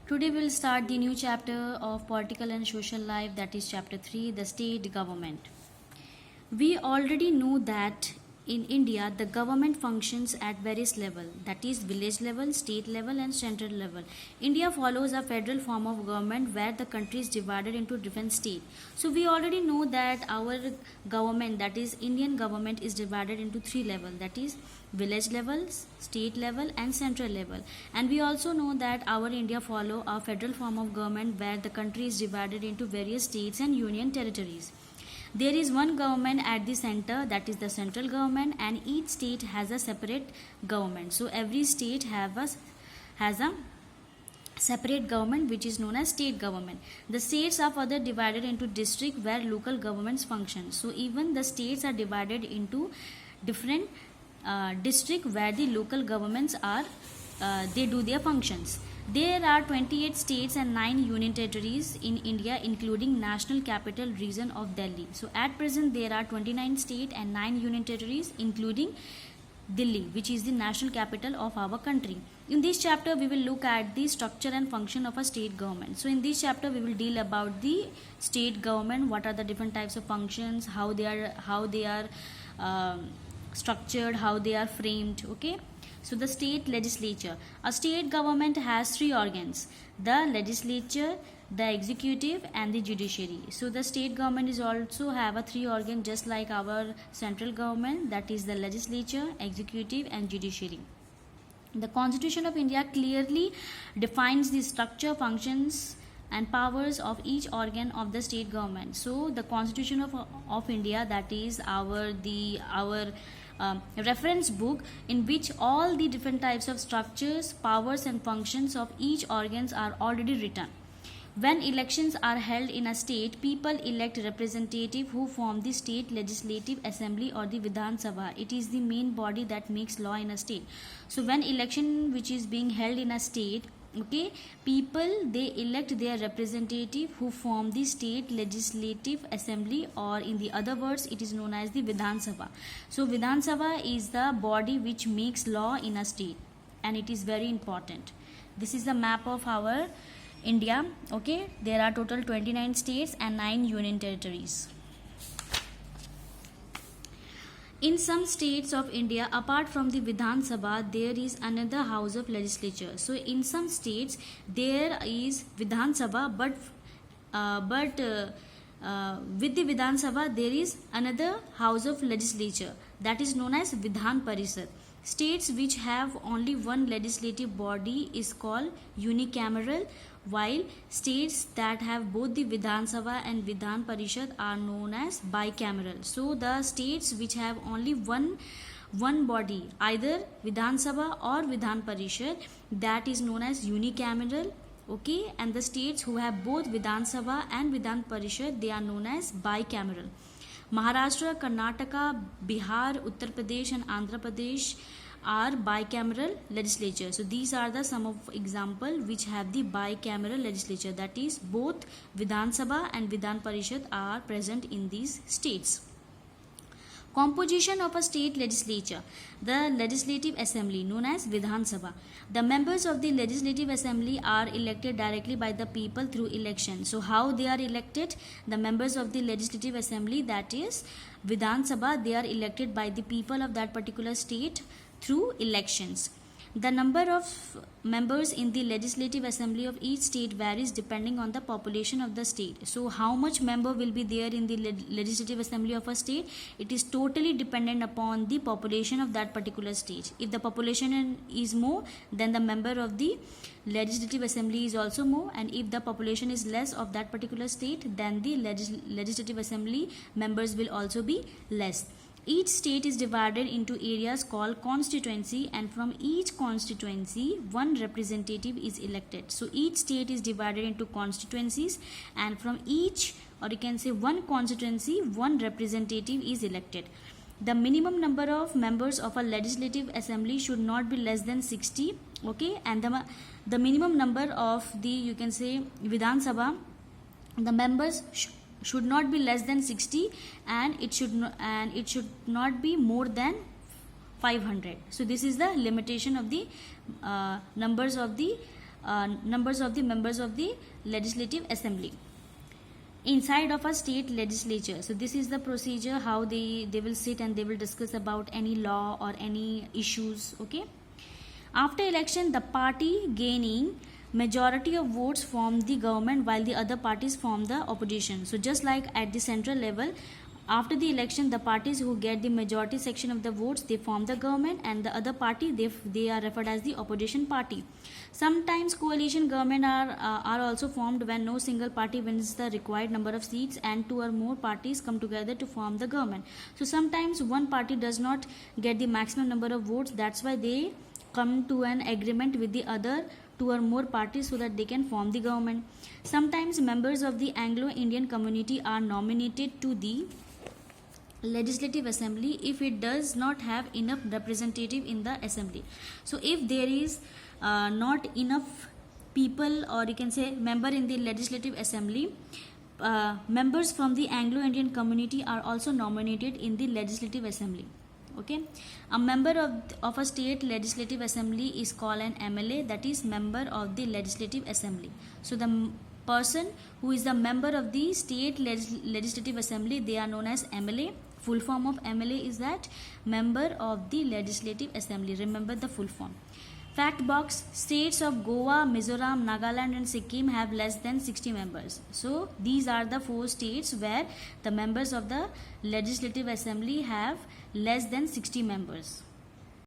Today we'll start the new chapter of political and social life, that is chapter 3, the state government. We already know that in India the government functions at various levels, that is village level, state level and central level. India follows a federal form of government where the country is divided into different states. So we already know that our government, that is Indian government, is divided into three levels, that is village level, state level and central level. And we also know that our India follow a federal form of government where the country is divided into various states and union territories. There is one government at the center, that is the central government, and each state has a separate government. So every state has a separate government which is known as state government. The states are further divided into districts where local governments function. So even the states are divided into different districts where the local governments are they do their functions. There are 28 states and 9 union territories in India, including National Capital Region of Delhi. So at present there are 29 states and 9 union territories, including Delhi, which is the national capital of our country. In this chapter we will look at the structure and function of a state government. So in this chapter we will deal about the state government, what are the different types of functions, how they are structured, how they are framed. Okay. So the state legislature. A state government has three organs: the legislature, the executive and the judiciary. So the state government is also have a three organ just like our central government, that is the legislature, executive and judiciary. The Constitution of India clearly defines the structure, functions and powers of each organ of the state government. So the Constitution of India, that is our reference book in which all the different types of structures, powers and functions of each organs are already written. When elections are held in a state, people elect representatives who form the state legislative assembly or the Vidhan Sabha. It is the main body that makes law in a state. So when election which is being held in a state, okay, people they elect their representative who form the state legislative assembly, or in the other words it is known as the Vidhan Sabha. So Vidhan Sabha is the body which makes law in a state, and it is very important. This is the map of our India. Okay, there are total 29 states and 9 union territories. In some states of India, apart from the Vidhan Sabha, there is another house of legislature. So in some states there is Vidhan Sabha, but with the Vidhan Sabha there is another house of legislature, that is known as Vidhan Parishad. States which have only one legislative body is called unicameral, while states that have both the Vidhan Sabha and Vidhan Parishad are known as bicameral. So the states which have only one body, either Vidhan Sabha or Vidhan Parishad, that is known as unicameral. Okay, and the states who have both Vidhan Sabha and Vidhan Parishad, they are known as bicameral. Maharashtra, Karnataka, Bihar, Uttar Pradesh and Andhra Pradesh are bicameral legislature. So these are the some of example which have the bicameral legislature, that is both Vidhan Sabha and Vidhan Parishad are present in these states. Composition of a state legislature. The legislative assembly known as Vidhan Sabha. The members of the legislative assembly are elected directly by the people through election. So how they are elected? The members of the legislative assembly, that is Vidhan Sabha, they are elected by the people of that particular state through elections. The number of members in the legislative assembly of each state varies depending on the population of the state. So how much member will be there in the legislative assembly of a state? It is totally dependent upon the population of that particular state. If the population is more, then the member of the legislative assembly is also more, and if the population is less of that particular state, then the legislative assembly members will also be less. Each state is divided into areas called constituency, and from each constituency one representative is elected. So each state is divided into constituencies, and from each, or you can say one constituency, one representative is elected. The minimum number of members of a legislative assembly should not be less than 60. Okay, and the minimum number of the, you can say, Vidhan Sabha, the members should not be less than 60, and it should not be more than 500. So this is the limitation of the numbers of the numbers of the members of the legislative assembly inside of a state legislature. So this is the procedure how they will sit and they will discuss about any law or any issues. Okay, after election, the party gaining majority of votes form the government while the other parties form the opposition. So just like at the central level, after the election, the parties who get the majority section of the votes, they form the government, and the other party, they are referred as the opposition party. Sometimes coalition government are also formed when no single party wins the required number of seats and two or more parties come together to form the government. So sometimes one party does not get the maximum number of votes, that's why they come to an agreement with the other two or more parties so that they can form the government. Sometimes members of the Anglo-Indian community are nominated to the legislative assembly if it does not have enough representative in the assembly. So if there is not enough people, or you can say member in the legislative assembly, members from the Anglo-Indian community are also nominated in the legislative assembly. Okay, a member of a state legislative assembly is called an MLA, that is member of the legislative assembly. So the person who is the member of the state legislative assembly, they are known as MLA. Full form of MLA is that member of the legislative assembly. Remember the full form. Fact box: states of Goa, Mizoram, Nagaland and Sikkim have less than 60 members. So these are the 4 states where the members of the legislative assembly have less than 60 members.